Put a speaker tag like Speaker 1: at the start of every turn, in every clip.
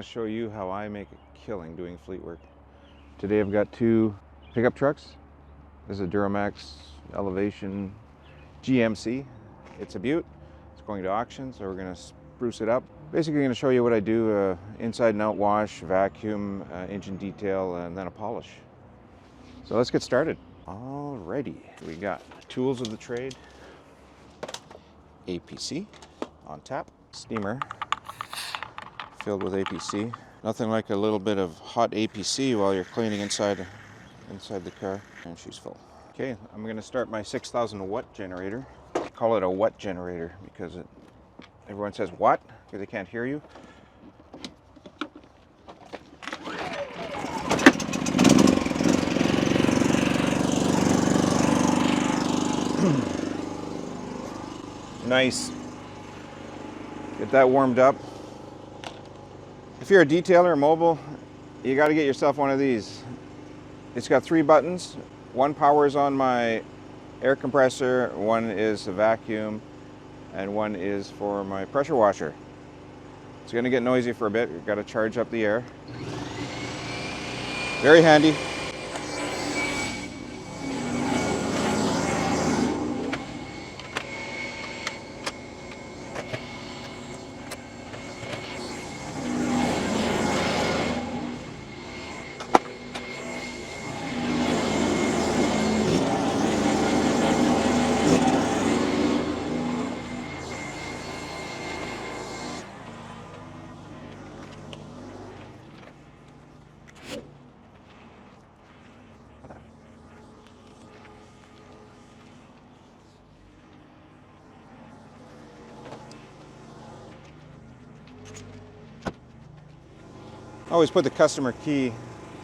Speaker 1: want to show you how I make a killing doing fleet work. Today I've got two pickup trucks. This is a Duramax Elevation GMC. It's a Butte. It's going to auction, so we're going to spruce it up. Basically going to show you what I do, inside and out wash, vacuum, engine detail, and then a polish. So let's get started. Alrighty, we got tools of the trade, APC on tap, steamer filled with APC. Nothing like a little bit of hot APC while you're cleaning inside the car. And she's full. Okay, I'm going to start my 6,000 watt generator. I call it a watt generator because everyone says what because they can't hear you. Nice. Get that warmed up. If you're a detailer or mobile, you got to get yourself one of these. It's got 3 buttons. One powers on my air compressor, one is a vacuum, and one is for my pressure washer. It's going to get noisy for a bit. You've got to charge up the air. Very handy. Always put the customer key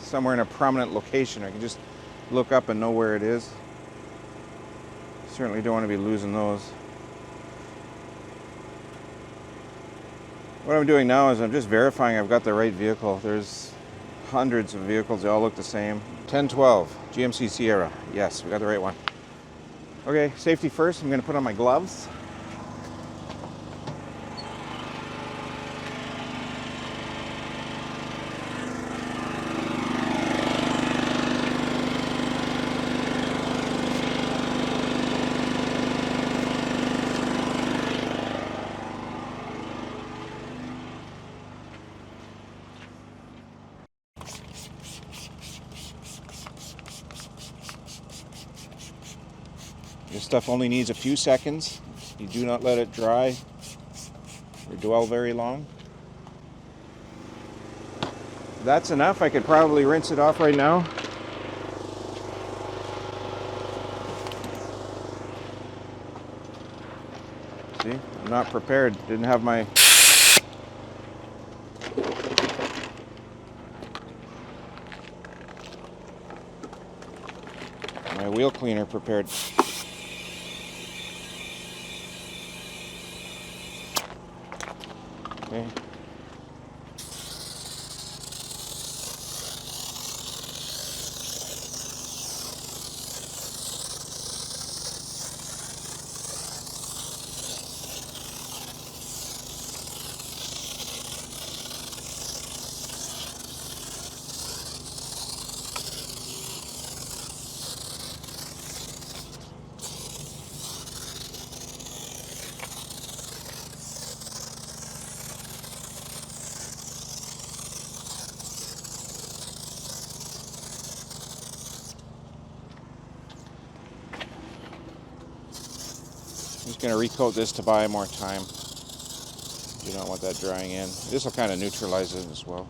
Speaker 1: somewhere in a prominent location. I can just look up and know where it is. Certainly don't want to be losing those. What I'm doing now is I'm just verifying I've got the right vehicle. There's hundreds of vehicles, they all look the same. 1012 GMC Sierra. Yes, we got the right one. Okay, safety first. I'm going to put on my gloves. This stuff only needs a few seconds. You do not let it dry or dwell very long. That's enough. I could probably rinse it off right now. See, I'm not prepared. Didn't have my wheel cleaner prepared. Okay. I'm just going to recoat this to buy more time. You don't want that drying in. This will kind of neutralize it as well.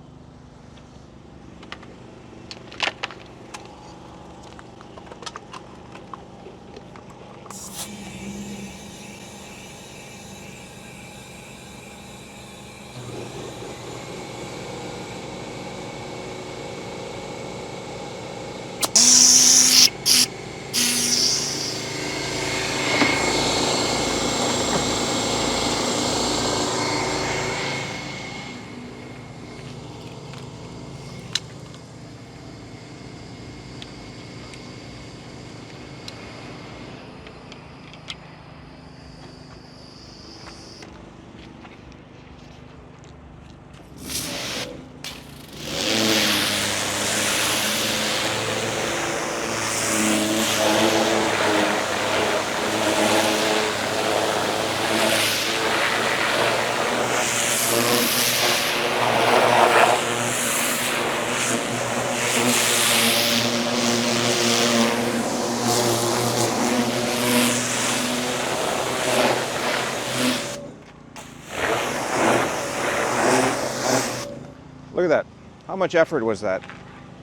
Speaker 1: Look at that. How much effort was that?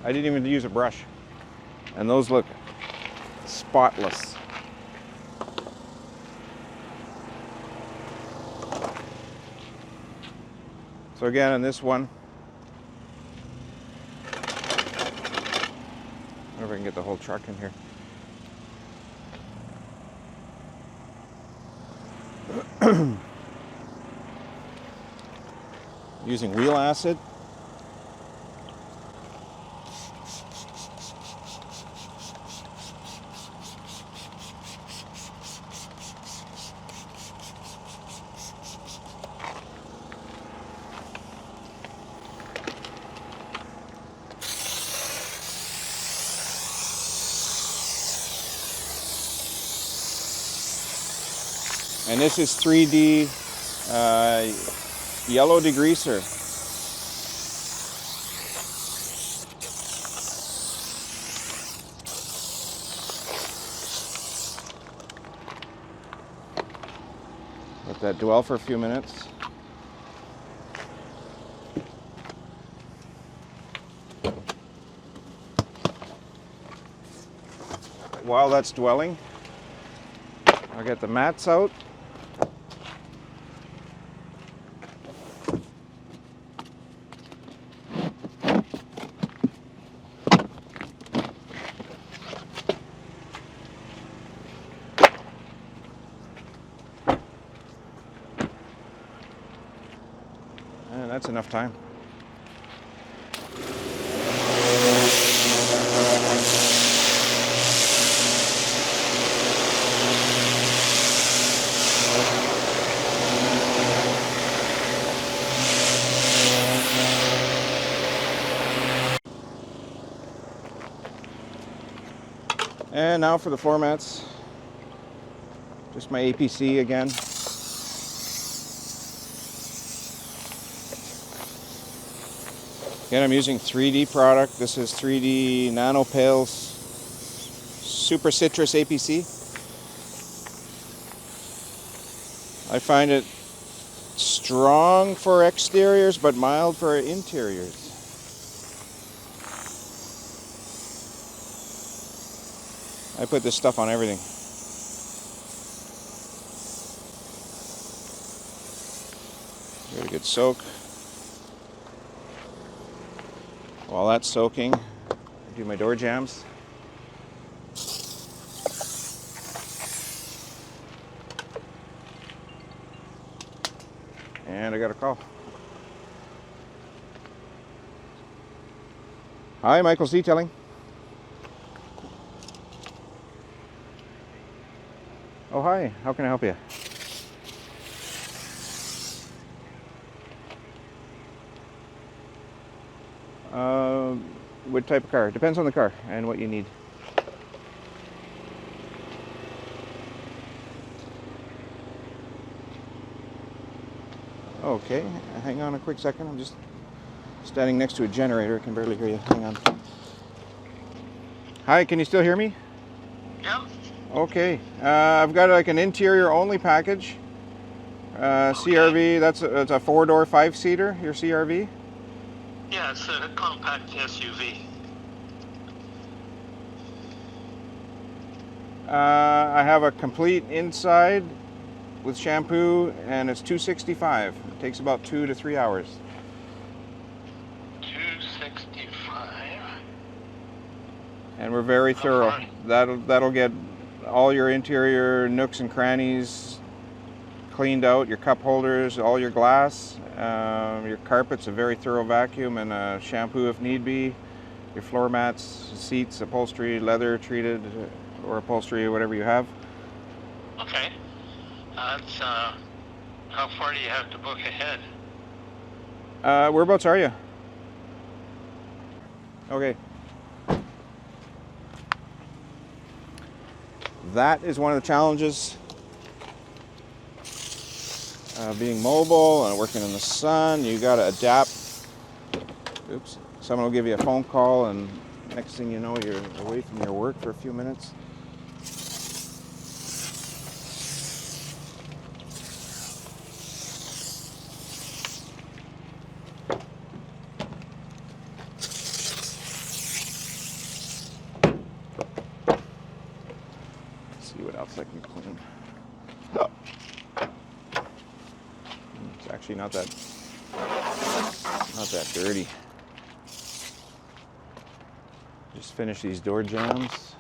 Speaker 1: I didn't even use a brush. And those look spotless. So again, on this one, I don't know if I can get the whole truck in here. Using wheel acid. And this is 3D yellow degreaser. Let that dwell for a few minutes. While that's dwelling, I'll get the mats out. And that's enough time. And now for the floor mats. Just my APC again. Again, I'm using 3D product. This is 3D Nano Pails Super Citrus APC. I find it strong for exteriors but mild for interiors. I put this stuff on everything. Very good soak. While that's soaking, I do my door jambs. And I got a call. Hi, Michael's detailing. Oh, hi. How can I help you? What type of car? Depends on the car and what you need. Okay, hang on a quick second. I'm just standing next to a generator. I can barely hear you. Hang on. Hi, can you still hear me?
Speaker 2: Yep.
Speaker 1: Okay, I've got like an interior only package. CRV, that's a 4-door, 5-seater, your CRV?
Speaker 2: Yeah, it's a compact SUV.
Speaker 1: I have a complete inside with shampoo and it's $265. It takes about 2 to 3 hours.
Speaker 2: $265.
Speaker 1: And we're very thorough. That'll get all your interior nooks and crannies cleaned out, your cup holders, all your glass, your carpets, a very thorough vacuum and a shampoo if need be, your floor mats, seats, upholstery, leather treated or upholstery, whatever you have.
Speaker 2: Okay. That's, how far do you have to book ahead?
Speaker 1: Whereabouts are you? Okay. That is one of the challenges being mobile and working in the sun. You got to adapt. Oops. Someone will give you a phone call and next thing you know you're away from your work for a few minutes. see what else I can clean. It's actually not that dirty. Just finish these door jambs.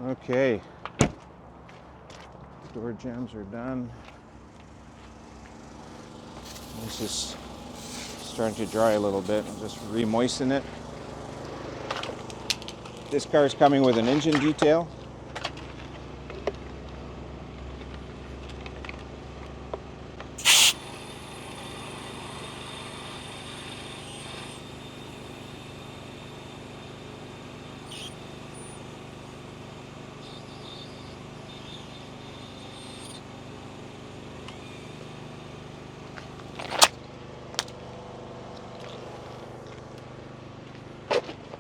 Speaker 1: Okay, door jambs are done. This is starting to dry a little bit. I'll just re-moisten it. This car is coming with an engine detail.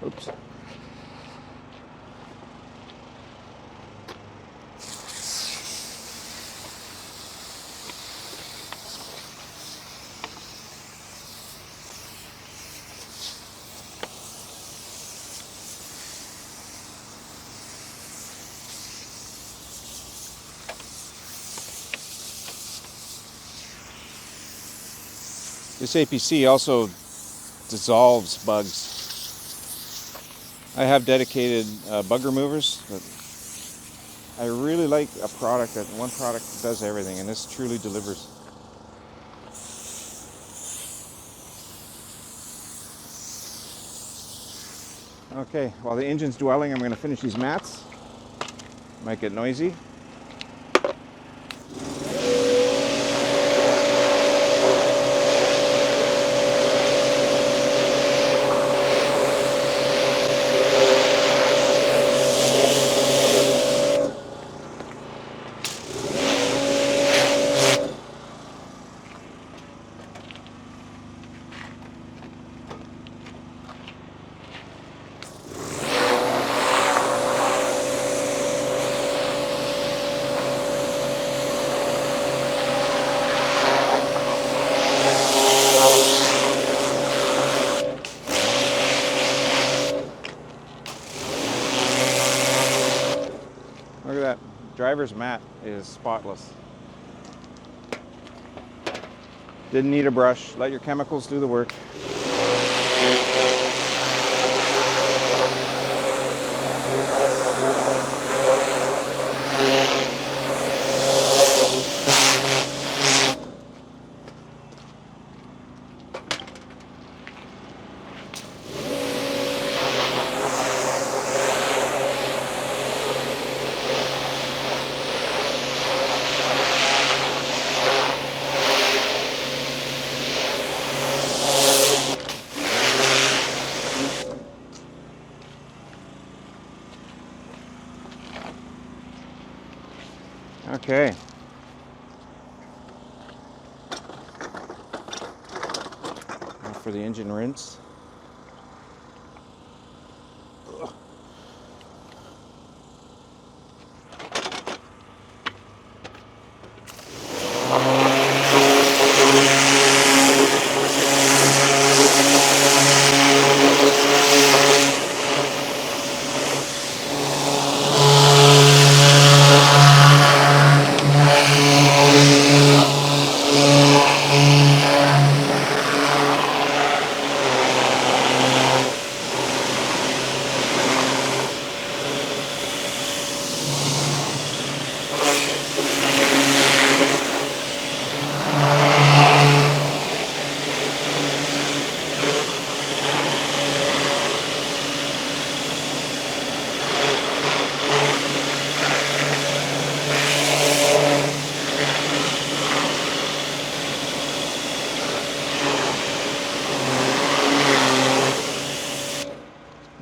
Speaker 1: Oops. This APC also dissolves bugs. I have dedicated bug removers, but I really like one product that does everything, and this truly delivers. Okay, while the engine's dwelling, I'm going to finish these mats. Might get noisy. Look at that. Driver's mat is spotless. Didn't need a brush. Let your chemicals do the work. Okay. Now for the engine rinse.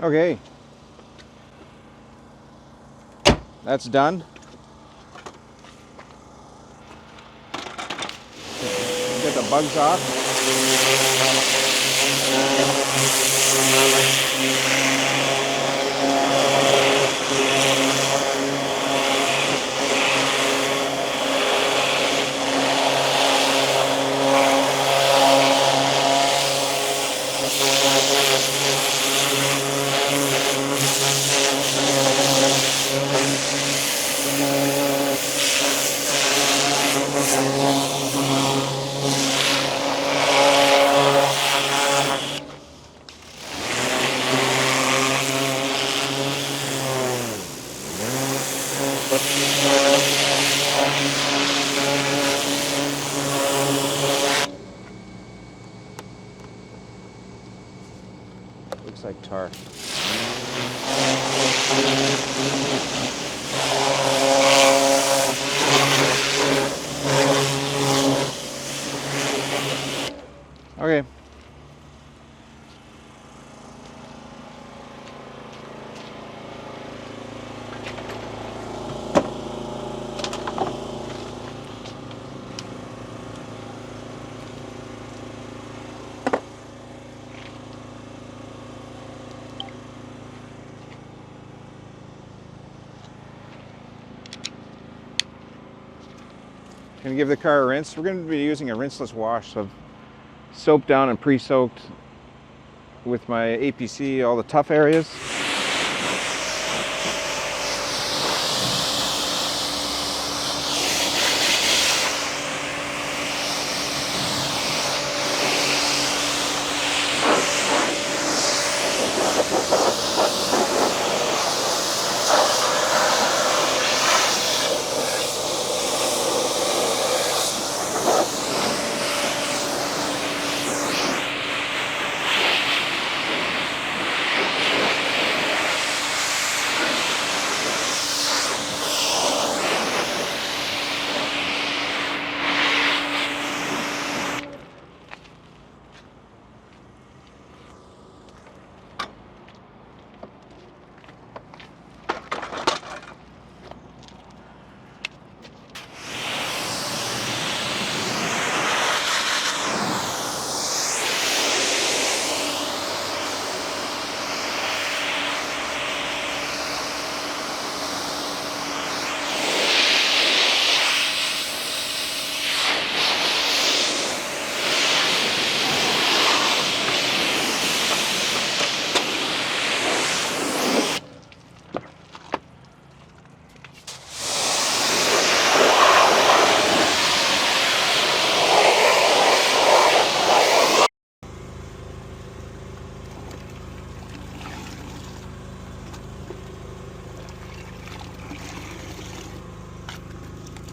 Speaker 1: Okay, that's done. Get the bugs off. Looks like tar. Okay. Gonna give the car a rinse. We're gonna be using a rinseless wash, so I've soaped down and pre-soaked with my APC all the tough areas.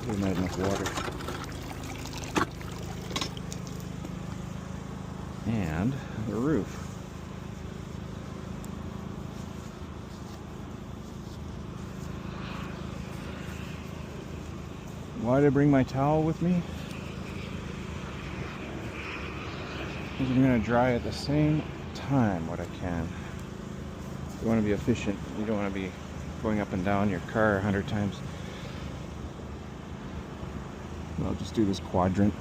Speaker 1: There's not enough water. And the roof. Why did I bring my towel with me? Because I'm going to dry at the same time what I can. You want to be efficient. You don't want to be going up and down your car 100 times. I'll just do this quadrant.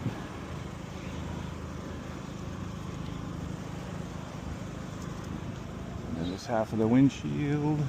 Speaker 1: And then this half of the windshield.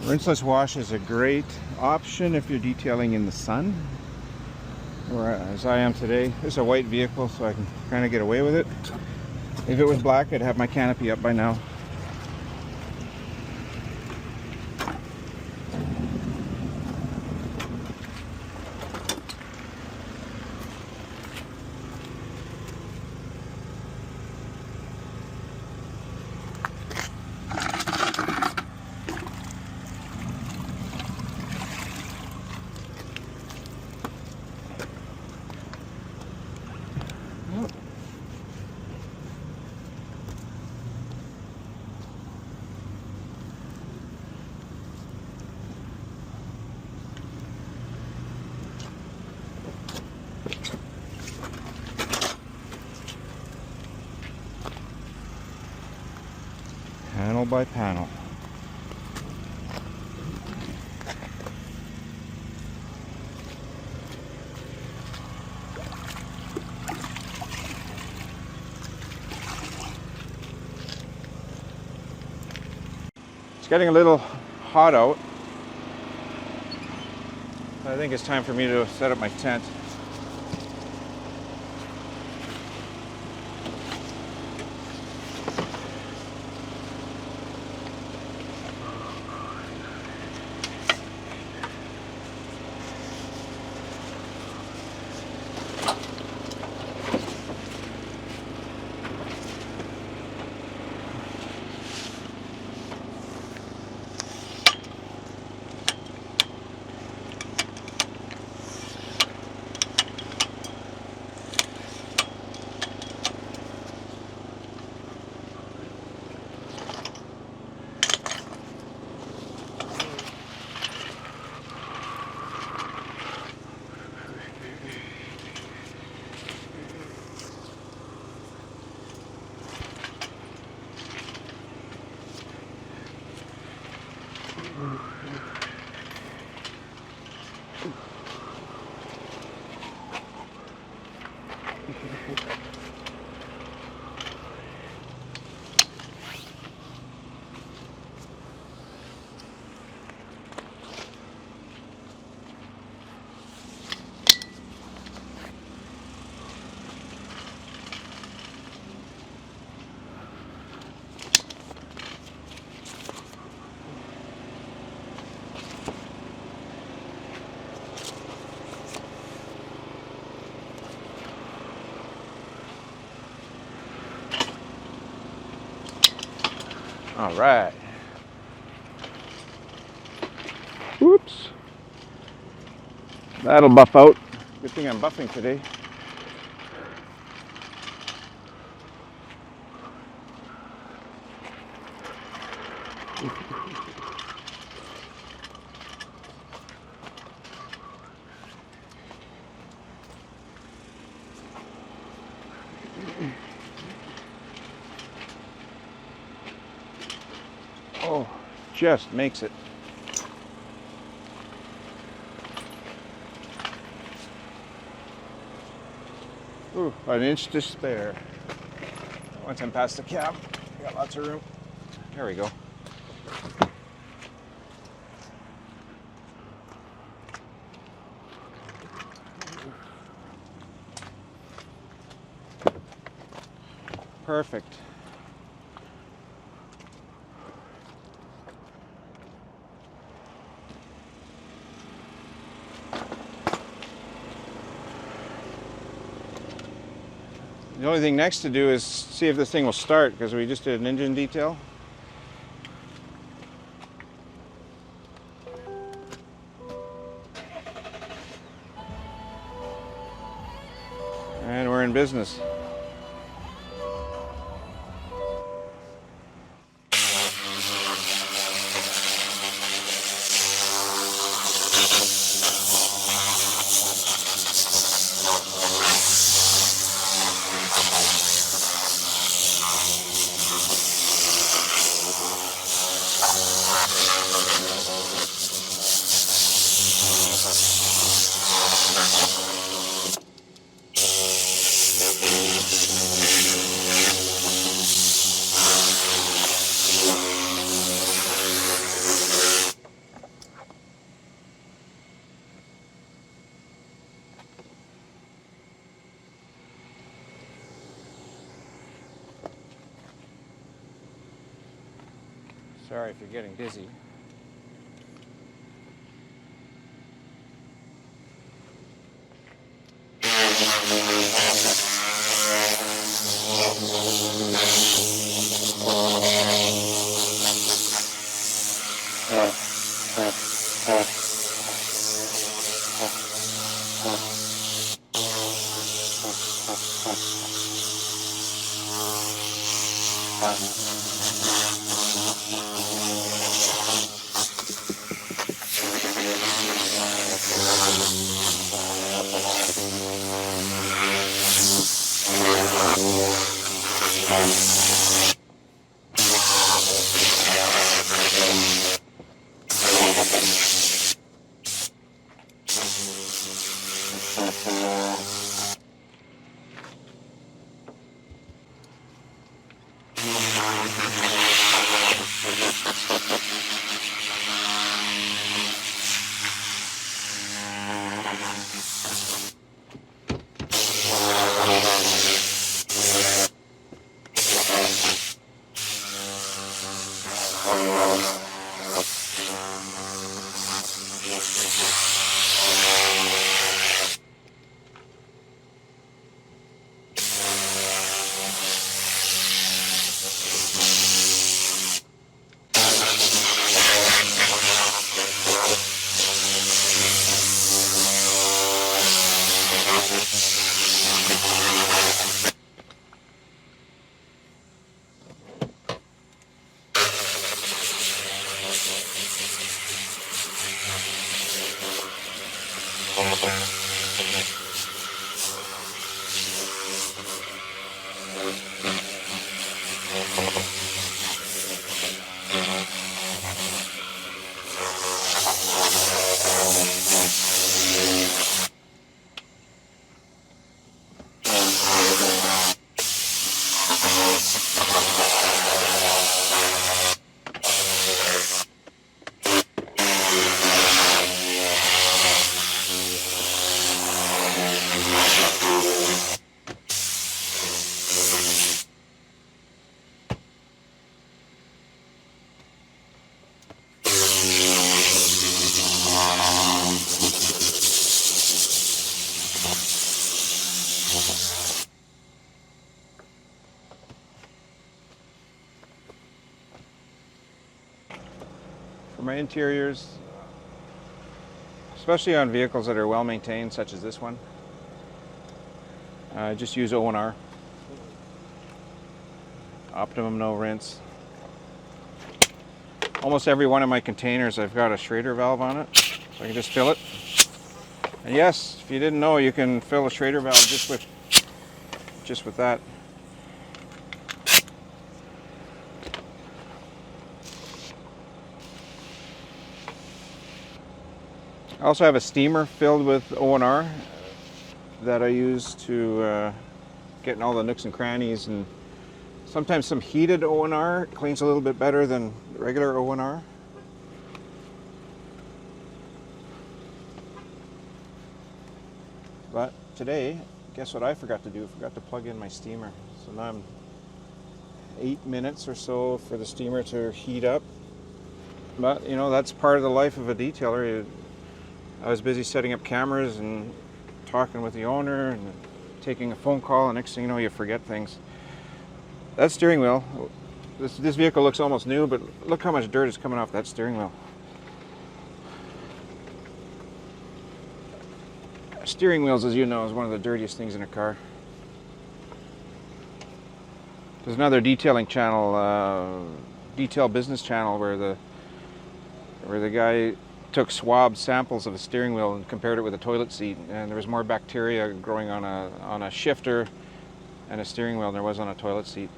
Speaker 1: Rinseless wash is a great option if you're detailing in the sun, or as I am today. This is a white vehicle, so I can kind of get away with it. If it was black, I'd have my canopy up by now. Panel by panel. It's getting a little hot out. I think it's time for me to set up my tent. All right. Whoops. That'll buff out. Good thing I'm buffing today. Oh, just makes it. Ooh, an inch to spare. Once I'm past the cab, I got lots of room. There we go. Perfect. The only thing next to do is see if this thing will start, because we just did an engine detail. And we're in business. Sorry if you're getting dizzy. For my interiors, especially on vehicles that are well maintained, such as this one, I just use O&R. Optimum no rinse. Almost every one of my containers I've got a Schrader valve on it, so I can just fill it. And yes, if you didn't know, you can fill a Schrader valve just with that. I also have a steamer filled with O&R that I use to get in all the nooks and crannies, and sometimes some heated O&R cleans a little bit better than regular O&R. But today, guess what I forgot to do? I forgot to plug in my steamer. So now I'm 8 minutes or so for the steamer to heat up. But you know, that's part of the life of a detailer. I was busy setting up cameras and talking with the owner and taking a phone call, and next thing you know, you forget things. That steering wheel, this vehicle looks almost new, but look how much dirt is coming off that steering wheel. Steering wheels, as you know, is one of the dirtiest things in a car. There's another detailing channel, Detail Business Channel, where the guy took swab samples of a steering wheel and compared it with a toilet seat, and there was more bacteria growing on a shifter and a steering wheel than there was on a toilet seat.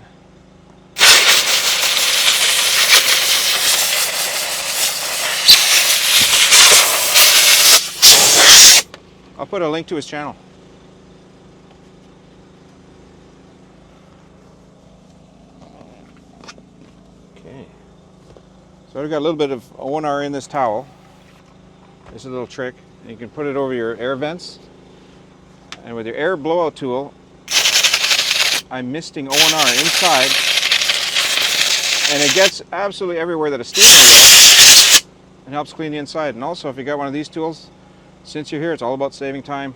Speaker 1: I'll put a link to his channel. Okay. So I've got a little bit of O&R in this towel. This is a little trick. You can put it over your air vents, and with your air blowout tool, I'm misting O&R inside And it gets absolutely everywhere that a steam can go. And helps clean the inside. And also, if you got one of these tools, since you're here, it's all about saving time.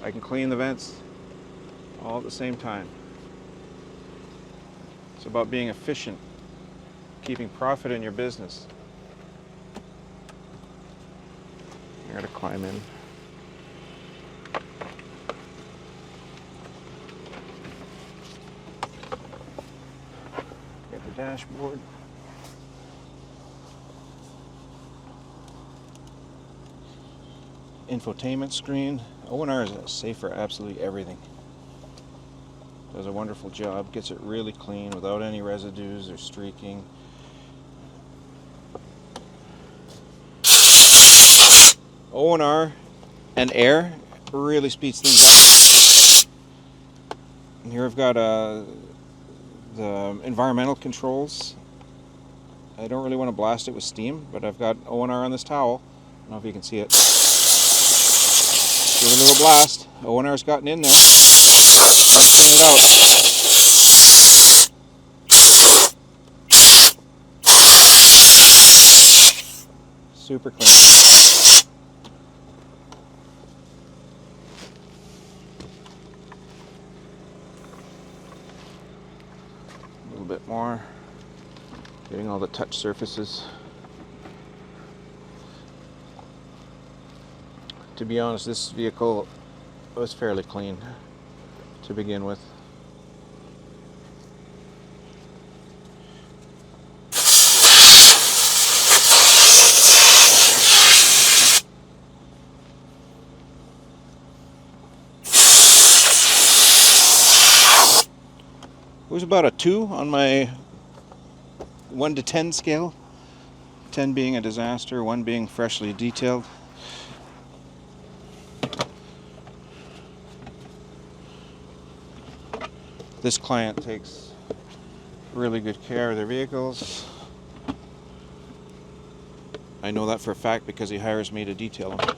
Speaker 1: I can clean the vents all at the same time. It's about being efficient, keeping profit in your business. I gotta climb in. Get the dashboard. Infotainment screen. O&R is safe for absolutely everything. Does a wonderful job. Gets it really clean without any residues or streaking. O&R and air really speeds things up. And here I've got the environmental controls. I don't really want to blast it with steam, but I've got O&R on this towel. I don't know if you can see it. Give it a little blast. O&R's gotten in there. Let's clean it out. Super clean. A little bit more. Getting all the touch surfaces. To be honest, this vehicle was fairly clean to begin with. It was about a 2 on my 1 to 10 scale. 10 being a disaster, 1 being freshly detailed. This client takes really good care of their vehicles. I know that for a fact because he hires me to detail them.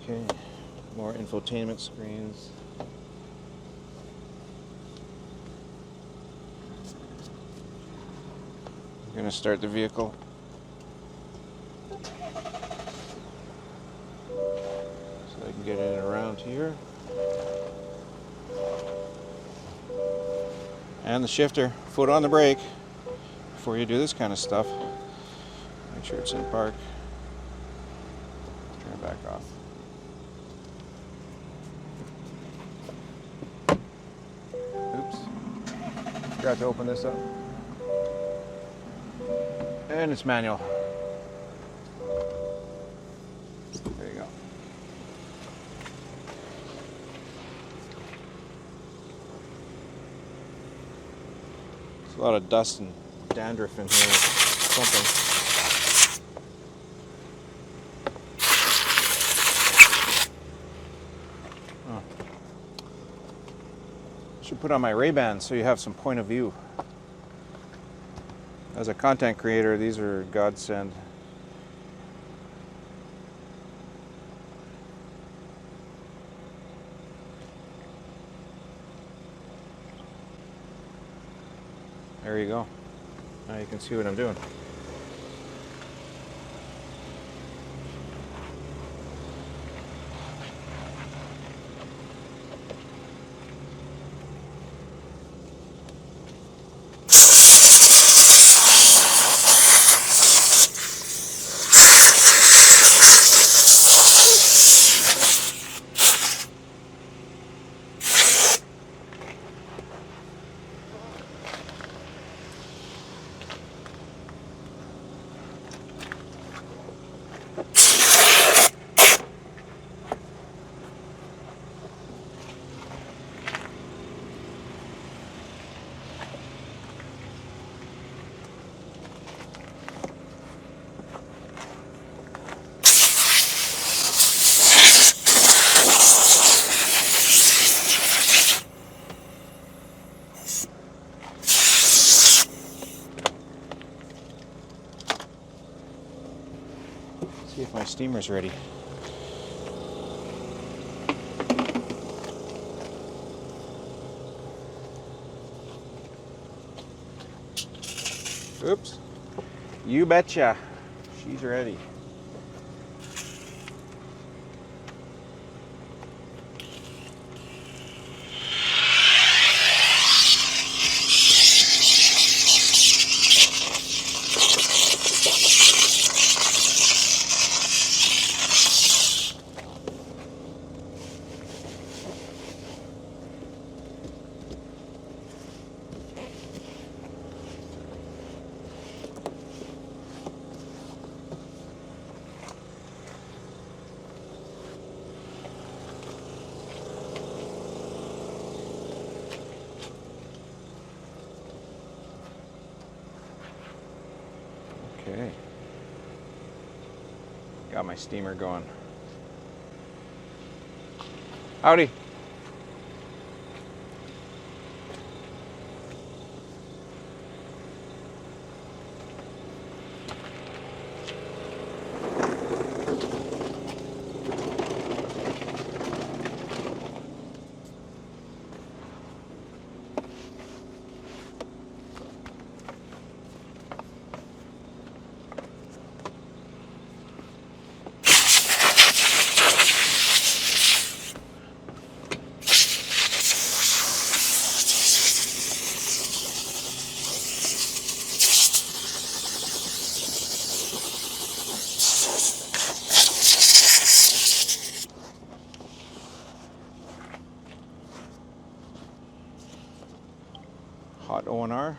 Speaker 1: Okay, more infotainment screens. I'm going to start the vehicle. So I can get in and around here. And the shifter, foot on the brake before you do this kind of stuff. Make sure it's in park. Turn it back off. Oops. Forgot to open this up. And it's manual. There you go. There's a lot of dust and dandruff in here. Something. Oh. Should put on my Ray-Bans so you have some point of view. As a content creator, these are godsend. There you go. Now you can see what I'm doing. if my steamer's ready. Oops. You betcha. She's ready. Okay. Got my steamer going. Howdy. Hot O&R.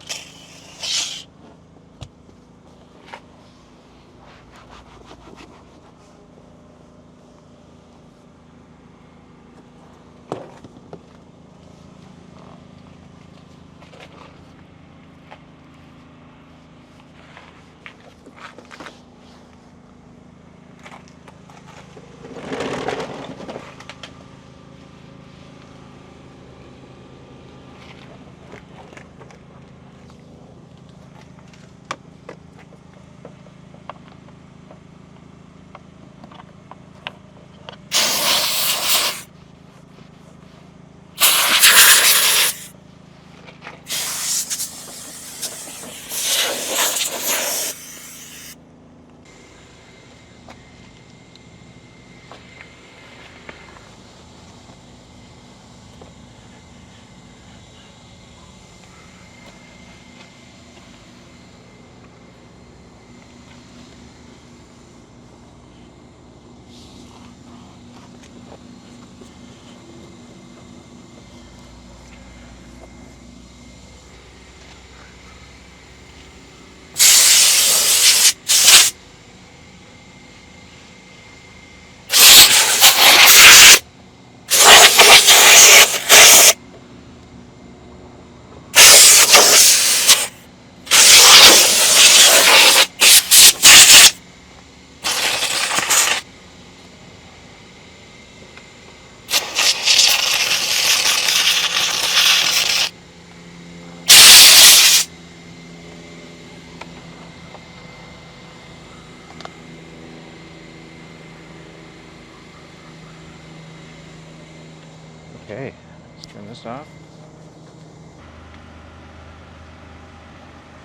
Speaker 1: Okay, let's turn this off.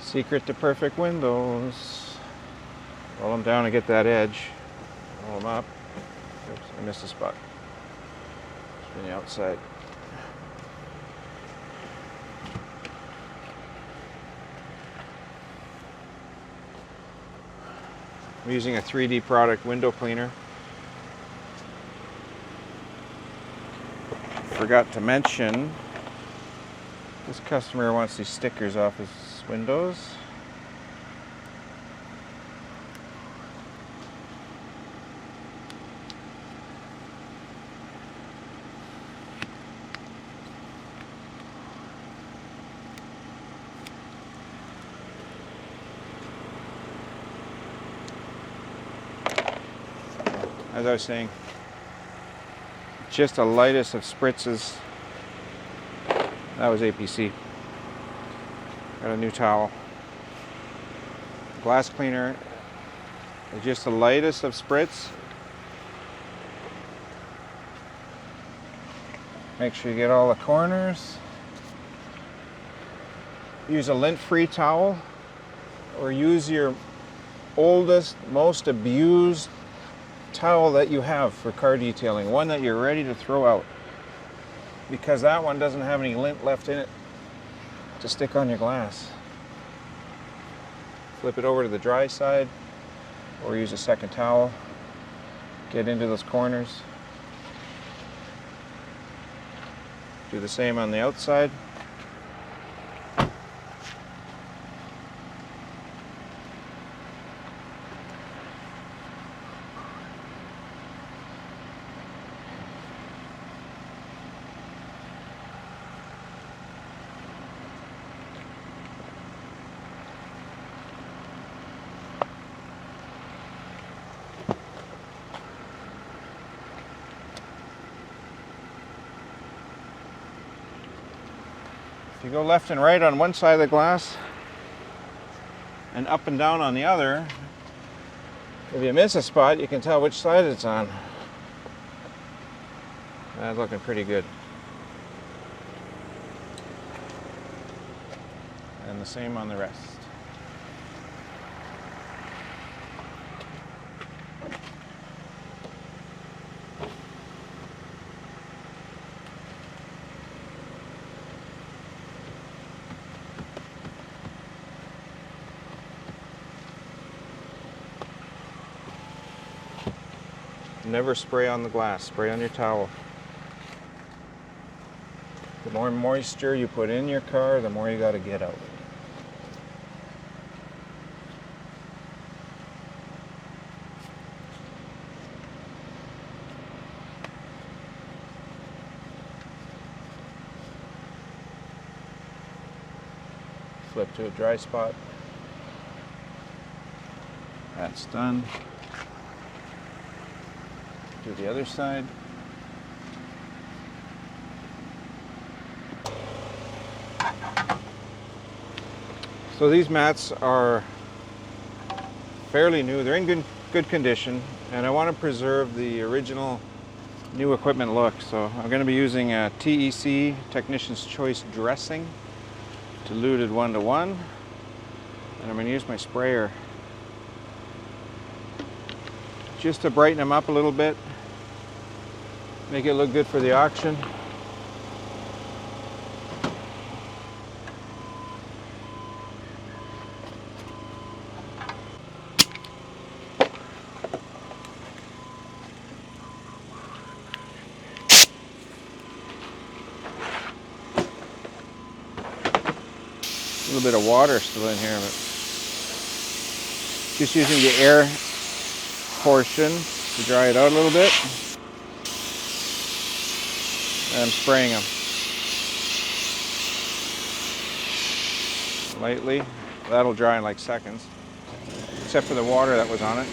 Speaker 1: Secret to perfect windows. Roll them down and get that edge. Roll them up. Oops, I missed a spot. Spin the outside. I'm using a 3D product window cleaner. Forgot to mention, this customer wants these stickers off his windows. As I was saying, just the lightest of spritzes. That was APC. Got a new towel. Glass cleaner They're just the lightest of spritz. Make sure you get all the corners. Use a lint-free towel, or use your oldest, most abused towel that you have for car detailing, one that you're ready to throw out, because that one doesn't have any lint left in it to stick on your glass. Flip it over to the dry side, or use a second towel. Get into those corners. Do the same on the outside. If you go left and right on one side of the glass and up and down on the other, if you miss a spot, you can tell which side it's on. That's looking pretty good. And the same on the rest. Never spray on the glass, spray on your towel. The more moisture you put in your car, the more you got to get out. Flip to a dry spot. That's done. Do the other side. So these mats are fairly new. They're in good condition, and I want to preserve the original new equipment look. So I'm going to be using a TEC Technician's Choice dressing, diluted 1:1, and I'm going to use my sprayer just to brighten them up a little bit, make it look good for the auction. A little bit of water still in here, but just using the air portion to dry it out a little bit. And I'm spraying them lightly. That'll dry in like seconds, except for the water that was on it.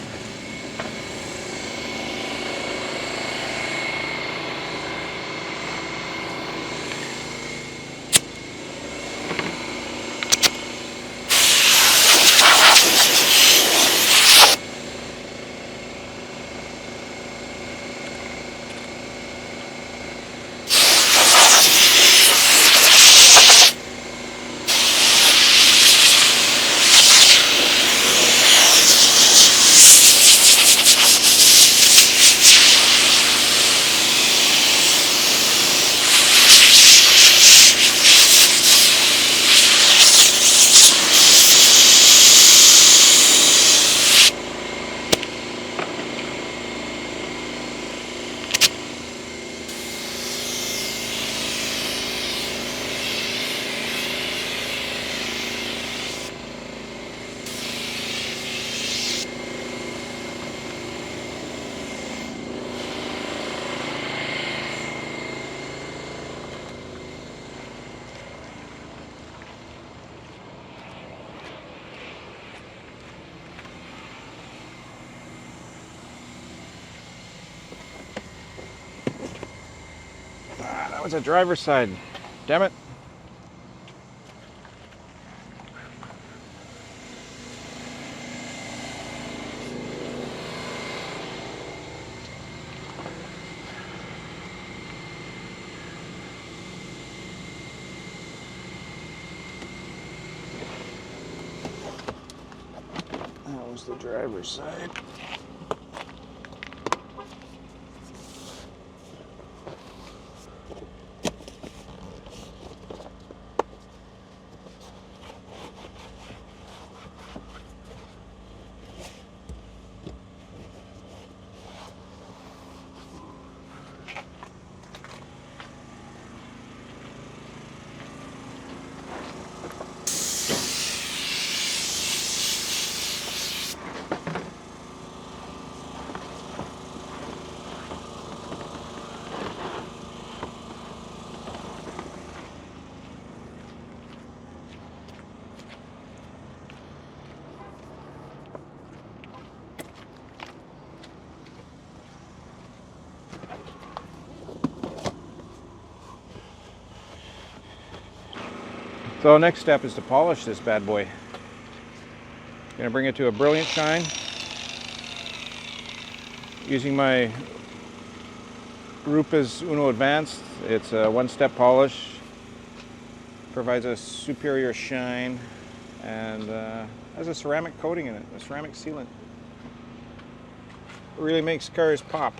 Speaker 1: That was a driver's side. Damn it. the driver's side. So next step is to polish this bad boy. Gonna bring it to a brilliant shine using my Rupa's Uno Advanced. It's a one-step polish, provides a superior shine, and has a ceramic coating in it, a ceramic sealant. It really makes cars pop.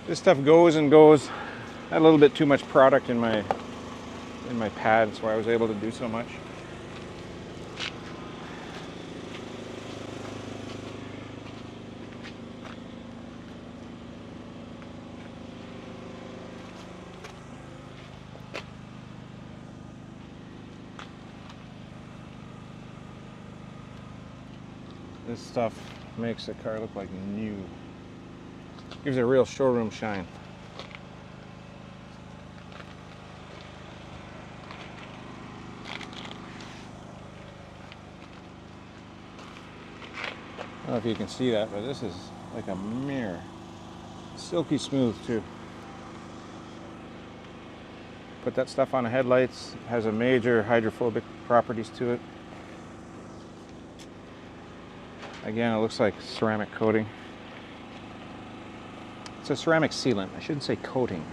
Speaker 1: This stuff goes and goes. had a little bit too much product in my pad, that's why I was able to do so much. This stuff makes the car look like new. Gives it a real showroom shine. I don't know if you can see that, but this is like a mirror. Silky smooth too. Put that stuff on the headlights. It has a major hydrophobic properties to it. Again, it looks like ceramic coating. It's a ceramic sealant. I shouldn't say coating.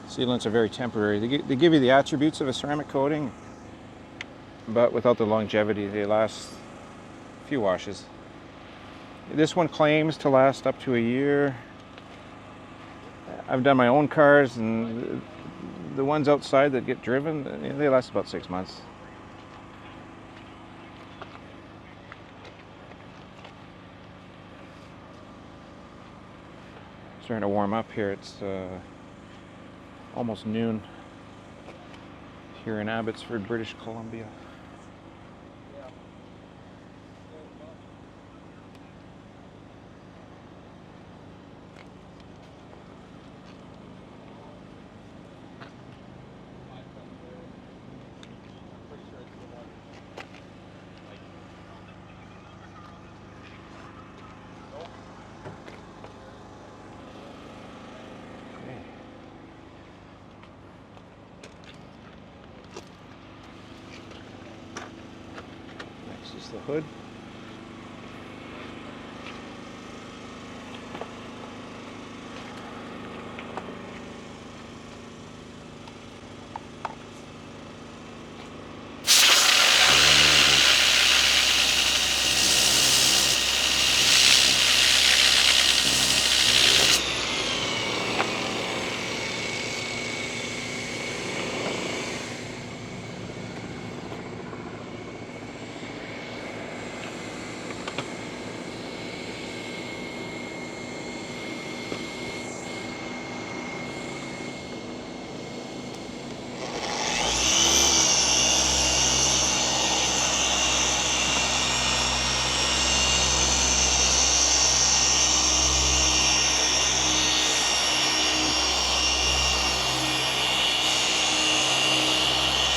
Speaker 1: Sealants are very temporary. They give you the attributes of a ceramic coating, but without the longevity. They last a few washes. This one claims to last up to a year. I've done my own cars, and the ones outside that get driven, they last about 6 months. Starting to warm up here. It's almost noon here in Abbotsford, British Columbia. Next is the hood.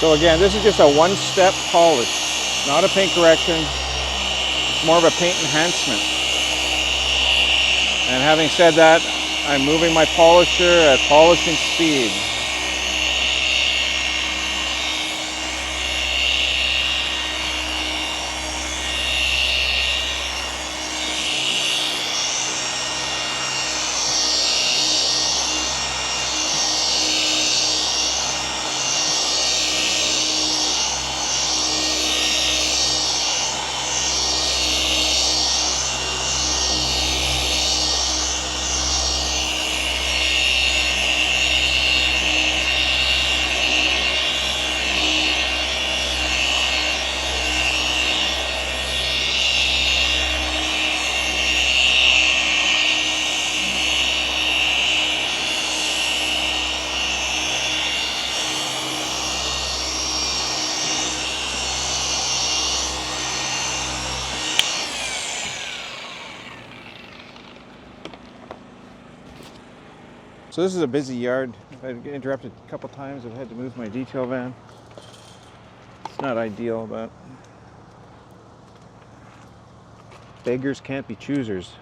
Speaker 1: So again, this is just a one-step polish, not a paint correction. It's more of a paint enhancement. And having said that, I'm moving my polisher at polishing speed. So this is a busy yard. I've been interrupted a couple times. I've had to move my detail van. It's not ideal, but beggars can't be choosers.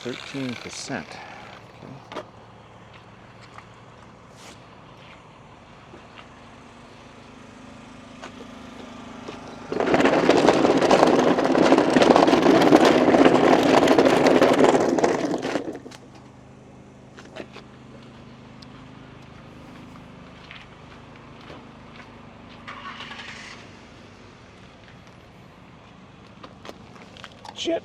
Speaker 1: 13%. Okay. Shit.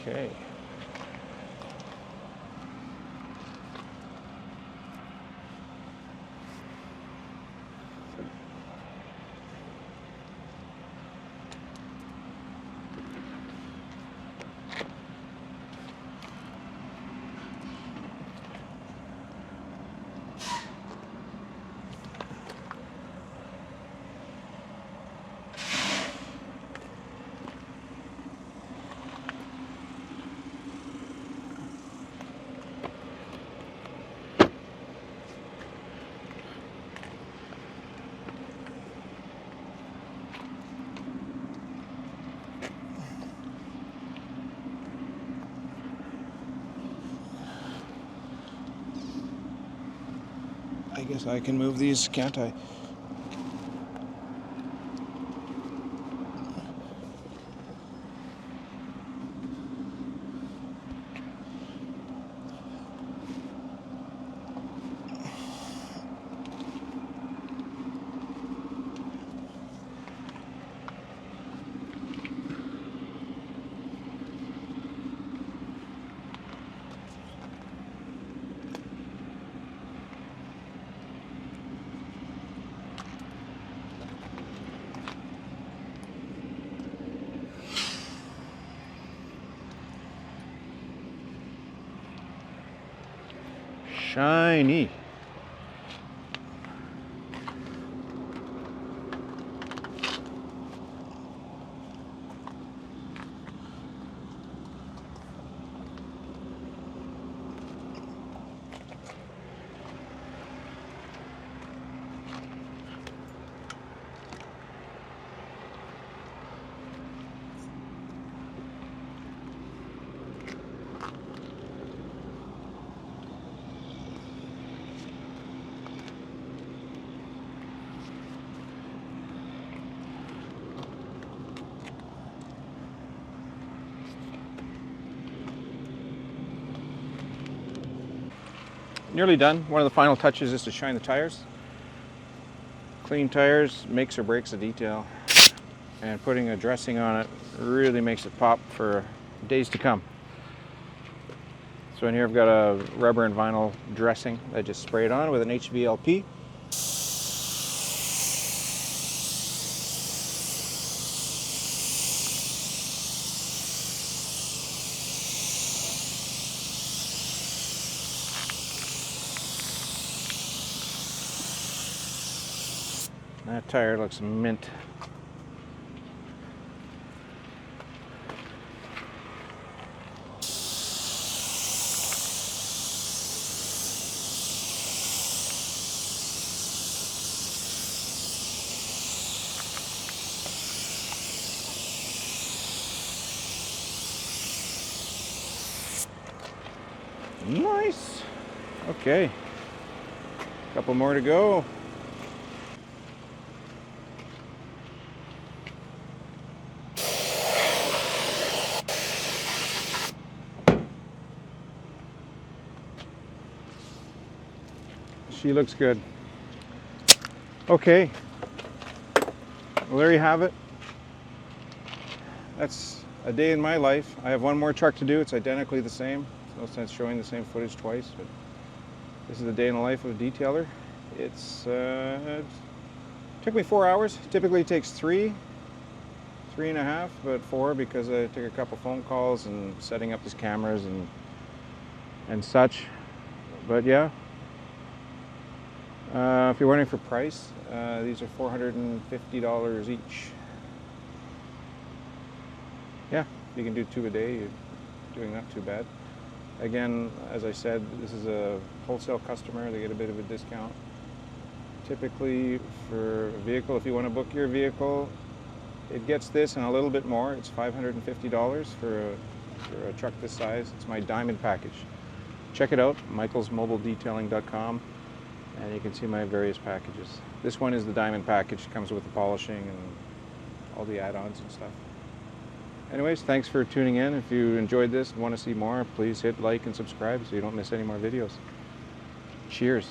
Speaker 1: Okay. I guess I can move these, can't I? Shiny. nearly done. One of the final touches is to shine the tires. Clean tires makes or breaks a detail, and putting a dressing on it really makes it pop for days to come. So in here I've got a rubber and vinyl dressing that I just sprayed on with an HVLP. That tire looks mint. Nice. Okay. Couple more to go. She looks good. Okay. Well, there you have it. That's a day in my life. I have one more truck to do. It's identically the same. No sense showing the same footage twice, but this is the day in the life of a detailer. It took me 4 hours. Typically it takes 3.5, but 4 because I took a couple phone calls and setting up his cameras and such. But yeah, if you're wondering for price, these are $450 each. Yeah, you can do 2 a day. You're doing not too bad. Again, as I said, this is a wholesale customer. They get a bit of a discount. Typically for a vehicle, if you want to book your vehicle, it gets this and a little bit more. It's $550 for a truck this size. It's my diamond package. Check it out, michaelsmobiledetailing.com, and you can see my various packages. This one is the diamond package. It comes with the polishing and all the add-ons and stuff. Anyways, thanks for tuning in. If you enjoyed this and want to see more, please hit like and subscribe so you don't miss any more videos. Cheers.